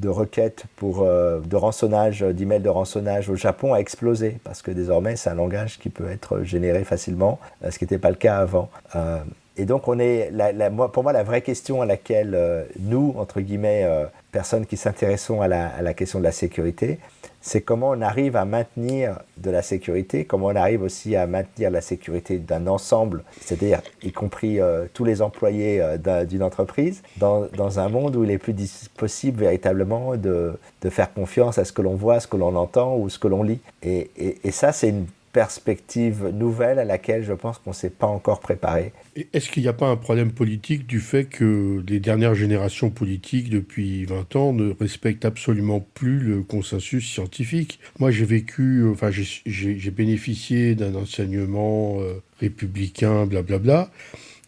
requêtes de rançonnage, d'emails de rançonnage au Japon a explosé, parce que désormais c'est un langage qui peut être généré facilement, ce qui n'était pas le cas avant. Et donc, pour moi, la vraie question à laquelle nous, entre guillemets, personnes qui s'intéressons à la question de la sécurité, c'est comment on arrive à maintenir de la sécurité, comment on arrive aussi à maintenir la sécurité d'un ensemble, c'est-à-dire y compris tous les employés d'une entreprise, dans un monde où il est plus possible véritablement de faire confiance à ce que l'on voit, ce que l'on entend ou ce que l'on lit. Et ça, c'est une perspective nouvelle à laquelle je pense qu'on ne s'est pas encore préparé. Est-ce qu'il n'y a pas un problème politique du fait que les dernières générations politiques depuis 20 ans ne respectent absolument plus le consensus scientifique? Moi, j'ai bénéficié d'un enseignement républicain, blablabla,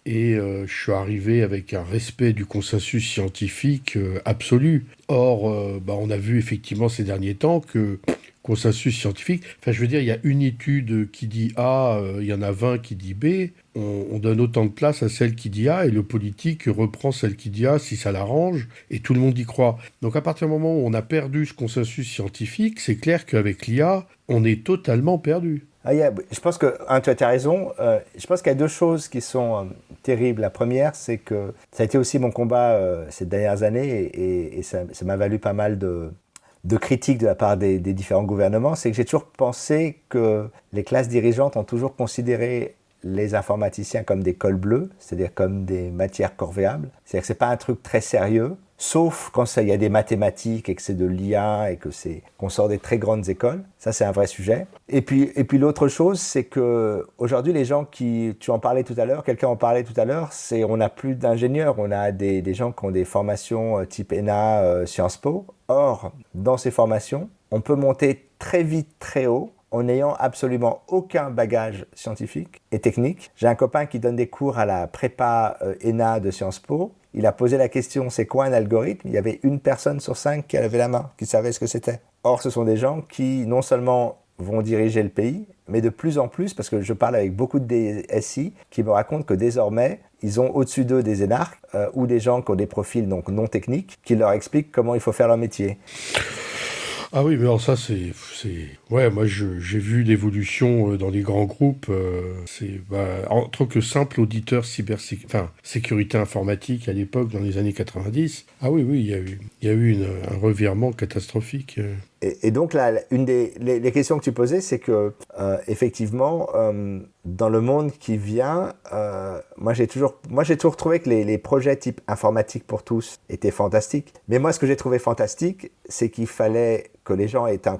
et je suis arrivé avec un respect du consensus scientifique absolu. Or, on a vu effectivement ces derniers temps que consensus scientifique, je veux dire, il y a une étude qui dit A, il y en a 20 qui dit B, on donne autant de place à celle qui dit A, et le politique reprend celle qui dit A si ça l'arrange, et tout le monde y croit. Donc à partir du moment où on a perdu ce consensus scientifique, c'est clair qu'avec l'IA, on est totalement perdu. Je pense que tu as raison. Je pense qu'il y a deux choses qui sont terribles. La première, c'est que ça a été aussi mon combat ces dernières années, et ça m'a valu pas mal de critiques de la part des différents gouvernements, c'est que j'ai toujours pensé que les classes dirigeantes ont toujours considéré les informaticiens comme des cols bleus, c'est-à-dire comme des matières corvéables. C'est-à-dire que c'est pas un truc très sérieux, sauf quand il y a des mathématiques et que c'est de l'IA et qu'on sort des très grandes écoles. Ça, c'est un vrai sujet. Et puis l'autre chose, c'est que aujourd'hui, les gens tu en parlais tout à l'heure, quelqu'un en parlait tout à l'heure, on n'a plus d'ingénieurs, on a des gens qui ont des formations type ENA, Sciences Po. Or, dans ces formations, on peut monter très vite, très haut, en n'ayant absolument aucun bagage scientifique et technique. J'ai un copain qui donne des cours à la prépa ENA de Sciences Po. Il a posé la question, c'est quoi un algorithme? Il y avait 1 personne sur 5 qui a levé la main, qui savait ce que c'était. Or, ce sont des gens qui, non seulement vont diriger le pays, mais de plus en plus, parce que je parle avec beaucoup de DSI, qui me racontent que désormais, ils ont au-dessus d'eux des énarques ou des gens qui ont des profils donc non techniques, qui leur expliquent comment il faut faire leur métier. Ah oui, mais alors ça, c'est... Ouais, moi, j'ai vu l'évolution dans les grands groupes. En tant que simple auditeur sécurité informatique à l'époque, dans les années 90, ah oui, il y a eu un revirement catastrophique. Et donc, là, les questions que tu posais, c'est que, effectivement, dans le monde qui vient, moi, j'ai toujours trouvé que les projets type informatique pour tous étaient fantastiques. Mais moi, ce que j'ai trouvé fantastique, c'est qu'il fallait que les gens aient un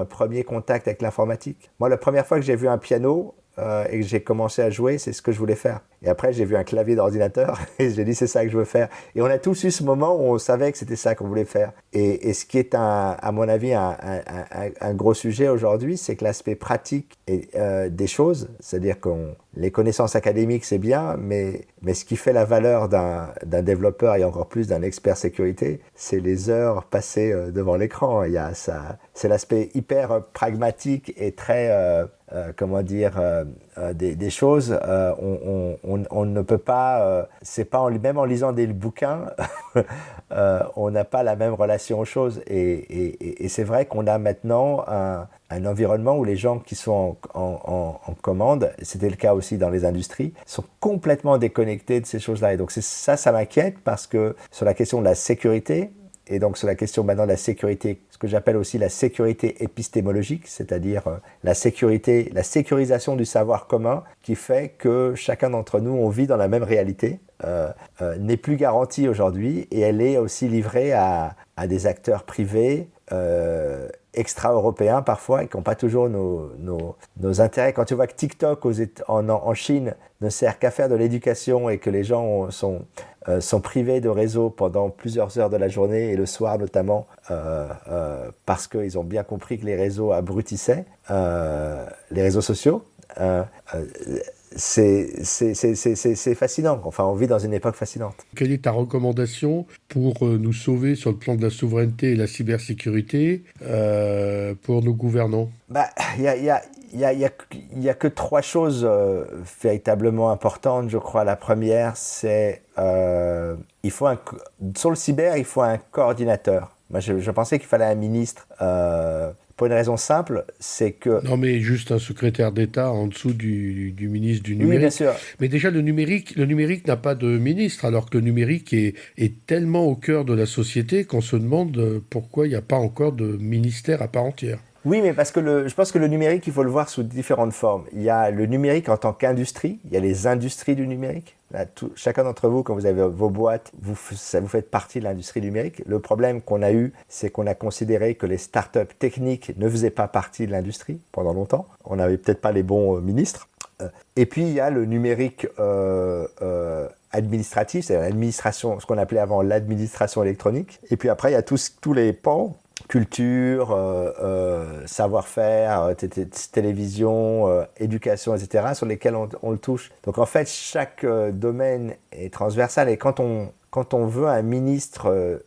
premier contact avec l'informatique. Moi, la première fois que j'ai vu un piano et que j'ai commencé à jouer, c'est ce que je voulais faire. Et après, j'ai vu un clavier d'ordinateur et j'ai dit, c'est ça que je veux faire. Et on a tous eu ce moment où on savait que c'était ça qu'on voulait faire. Et ce qui est, à mon avis, un gros sujet aujourd'hui, c'est que l'aspect pratique des choses, c'est-à-dire que les connaissances académiques, c'est bien, mais ce qui fait la valeur d'un développeur et encore plus d'un expert sécurité, c'est les heures passées devant l'écran. C'est l'aspect hyper pragmatique et très des choses, on ne peut pas, c'est pas même en lisant des bouquins, on n'a pas la même relation aux choses. Et c'est vrai qu'on a maintenant un environnement où les gens qui sont en commande, c'était le cas aussi dans les industries, sont complètement déconnectés de ces choses-là. Et donc ça m'inquiète parce que sur la question de la sécurité, et donc sur la question maintenant de la sécurité, ce que j'appelle aussi la sécurité épistémologique, c'est-à-dire la sécurisation du savoir commun qui fait que chacun d'entre nous, on vit dans la même réalité, n'est plus garantie aujourd'hui et elle est aussi livrée à des acteurs privés extra-européens parfois et qui n'ont pas toujours nos intérêts. Quand tu vois que TikTok en Chine ne sert qu'à faire de l'éducation et que les gens sont privés de réseau pendant plusieurs heures de la journée et le soir notamment parce qu'ils ont bien compris que les réseaux abrutissaient, les réseaux sociaux, c'est fascinant. Enfin, on vit dans une époque fascinante. Quelle est ta recommandation pour nous sauver sur le plan de la souveraineté et la cybersécurité pour nos gouvernants ? Il y a que 3 choses véritablement importantes, je crois. La première, c'est sur le cyber, il faut un coordinateur. Moi, je pensais qu'il fallait un ministre. Pour une raison simple, c'est que... Non, mais juste un secrétaire d'État en dessous du ministre du numérique. Oui, bien sûr. Mais déjà, le numérique n'a pas de ministre, alors que le numérique est tellement au cœur de la société qu'on se demande pourquoi il n'y a pas encore de ministère à part entière. Oui, mais parce que je pense que le numérique, il faut le voir sous différentes formes. Il y a le numérique en tant qu'industrie, il y a les industries du numérique. Là, chacun d'entre vous, quand vous avez vos boîtes, vous faites partie de l'industrie numérique. Le problème qu'on a eu, c'est qu'on a considéré que les startups techniques ne faisaient pas partie de l'industrie pendant longtemps. On n'avait peut-être pas les bons ministres. Et puis, il y a le numérique administratif, c'est l'administration, ce qu'on appelait avant l'administration électronique. Et puis après, il y a tous les pans, culture, savoir-faire, télévision, éducation, etc., sur lesquels on le touche. Donc en fait, chaque domaine est transversal. Et quand on veut un ministre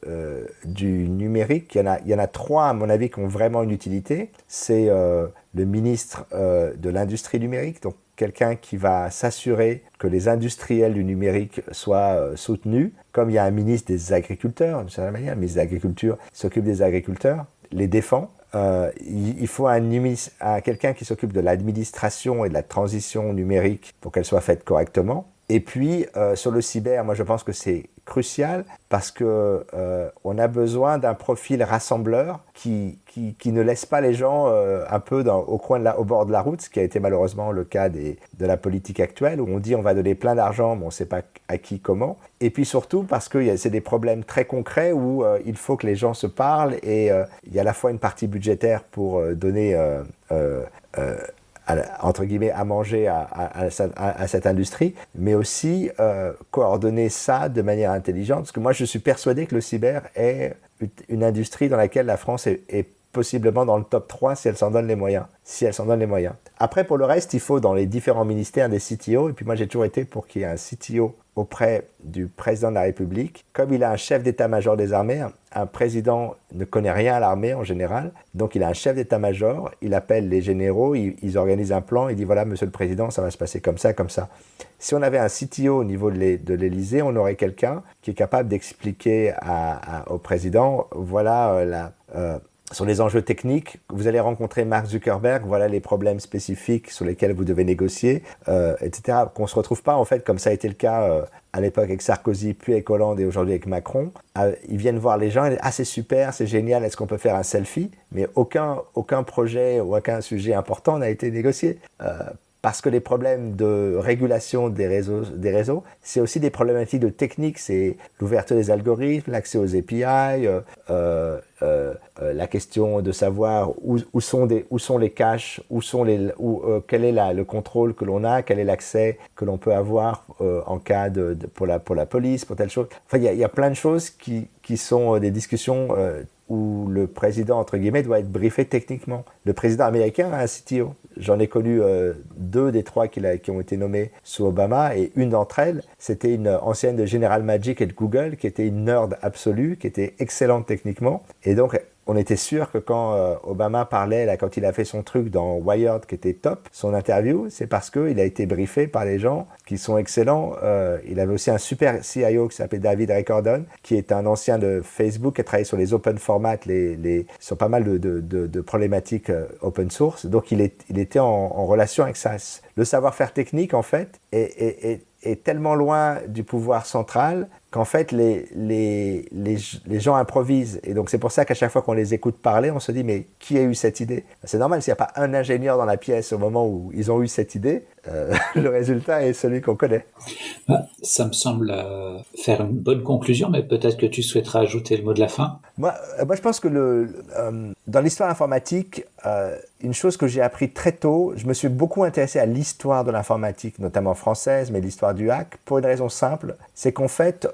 du numérique, il y en a 3, à mon avis, qui ont vraiment une utilité. C'est le ministre de l'industrie numérique, donc quelqu'un qui va s'assurer que les industriels du numérique soient soutenus, comme il y a un ministre des agriculteurs, d'une certaine manière, le ministre de l'Agriculture s'occupe des agriculteurs, les défend. Il faut quelqu'un qui s'occupe de l'administration et de la transition numérique pour qu'elle soit faite correctement. Et puis, sur le cyber, moi je pense que c'est crucial parce que on a besoin d'un profil rassembleur qui ne laisse pas les gens un peu au bord de la route, ce qui a été malheureusement le cas de la politique actuelle, où on dit on va donner plein d'argent, mais on ne sait pas à qui, comment. Et puis surtout parce que c'est des problèmes très concrets où il faut que les gens se parlent et il y a à la fois une partie budgétaire pour donner entre guillemets, à manger à cette industrie, mais aussi coordonner ça de manière intelligente. Parce que moi, je suis persuadé que le cyber est une industrie dans laquelle la France est possiblement dans le top 3 si elle s'en donne les moyens. Après, pour le reste, il faut dans les différents ministères des CTO, et puis moi j'ai toujours été pour qu'il y ait un CTO auprès du président de la République. Comme il a un chef d'état-major des armées, un président ne connaît rien à l'armée en général, donc il a un chef d'état-major, il appelle les généraux, ils organisent un plan, il dit voilà monsieur le président, ça va se passer comme ça, comme ça. Si on avait un CTO au niveau de l'Élysée, on aurait quelqu'un qui est capable d'expliquer au président, voilà sur les enjeux techniques, vous allez rencontrer Mark Zuckerberg, voilà les problèmes spécifiques sur lesquels vous devez négocier, etc. Qu'on ne se retrouve pas, en fait, comme ça a été le cas à l'époque avec Sarkozy, puis avec Hollande et aujourd'hui avec Macron. Ils viennent voir les gens et disent « Ah, c'est super, c'est génial, est-ce qu'on peut faire un selfie ?» Mais aucun projet ou aucun sujet important n'a été négocié. Parce que les problèmes de régulation des réseaux, c'est aussi des problématiques de technique, c'est l'ouverture des algorithmes, l'accès aux API, la question de savoir où sont les caches, quel est le contrôle que l'on a, quel est l'accès que l'on peut avoir en cas pour la police, pour telle chose. Enfin, il y a plein de choses qui sont des discussions où le président, entre guillemets, doit être briefé techniquement. Le président américain a un CTO. J'en ai connu 2 des 3 qui ont été nommés sous Obama, et une d'entre elles, c'était une ancienne de General Magic et de Google, qui était une nerd absolue, qui était excellente techniquement. Et donc, on était sûr que quand Obama parlait, là, quand il a fait son truc dans Wired, qui était top, son interview, c'est parce qu'il a été briefé par les gens qui sont excellents. Il avait aussi un super CIO qui s'appelait David Recordon, qui est un ancien de Facebook, qui a travaillé sur les open formats, sur pas mal de problématiques open source. Donc il était en relation avec ça. Le savoir-faire technique, en fait, est tellement loin du pouvoir central qu'en fait les gens improvisent. Et donc c'est pour ça qu'à chaque fois qu'on les écoute parler, on se dit mais qui a eu cette idée? C'est normal, s'il n'y a pas un ingénieur dans la pièce au moment où ils ont eu cette idée, le résultat est celui qu'on connaît. Ça me semble faire une bonne conclusion, mais peut-être que tu souhaiteras ajouter le mot de la fin. Moi je pense que dans l'histoire informatique, une chose que j'ai appris très tôt, je me suis beaucoup intéressé à l'histoire de l'informatique, notamment française, mais l'histoire du hack, pour une raison simple, c'est qu'en fait,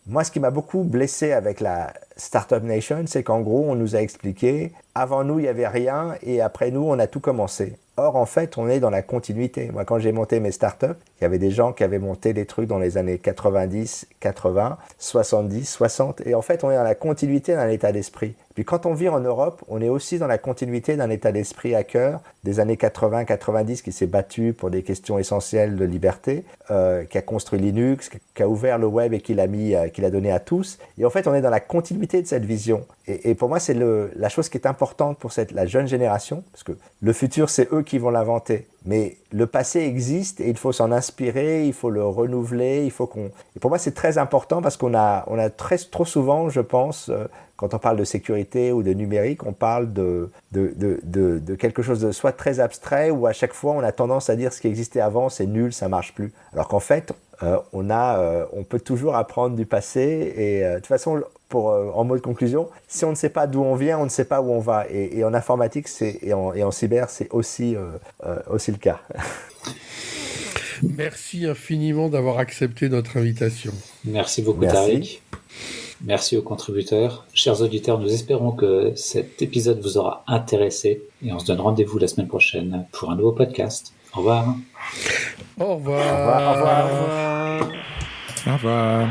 moi ce qui m'a beaucoup blessé avec la Startup Nation, c'est qu'en gros on nous a expliqué, avant nous il n'y avait rien et après nous on a tout commencé. Or, en fait, on est dans la continuité. Moi, quand j'ai monté mes startups, il y avait des gens qui avaient monté des trucs dans les années 90, 80, 70, 60. Et en fait, on est dans la continuité d'un état d'esprit. Puis quand on vit en Europe, on est aussi dans la continuité d'un état d'esprit hacker des années 80, 90 qui s'est battu pour des questions essentielles de liberté, qui a construit Linux, qui a ouvert le web et qui l'a donné à tous. Et en fait, on est dans la continuité de cette vision. Et pour moi, c'est la chose qui est importante pour la jeune génération, parce que le futur, c'est eux qui vont l'inventer. Mais le passé existe et il faut s'en inspirer, il faut le renouveler, Et pour moi, c'est très important parce qu'on a trop souvent, je pense, quand on parle de sécurité ou de numérique, on parle de quelque chose de soit très abstrait ou à chaque fois, on a tendance à dire ce qui existait avant, c'est nul, ça marche plus. Alors qu'en fait, on peut toujours apprendre du passé et de toute façon, en mode conclusion, si on ne sait pas d'où on vient, on ne sait pas où on va. Et en informatique et en cyber, c'est aussi le cas. Merci infiniment d'avoir accepté notre invitation. Merci beaucoup, Tariq. Merci aux contributeurs. Chers auditeurs, nous espérons que cet épisode vous aura intéressé et on se donne rendez-vous la semaine prochaine pour un nouveau podcast. Au revoir. Au revoir. Au revoir.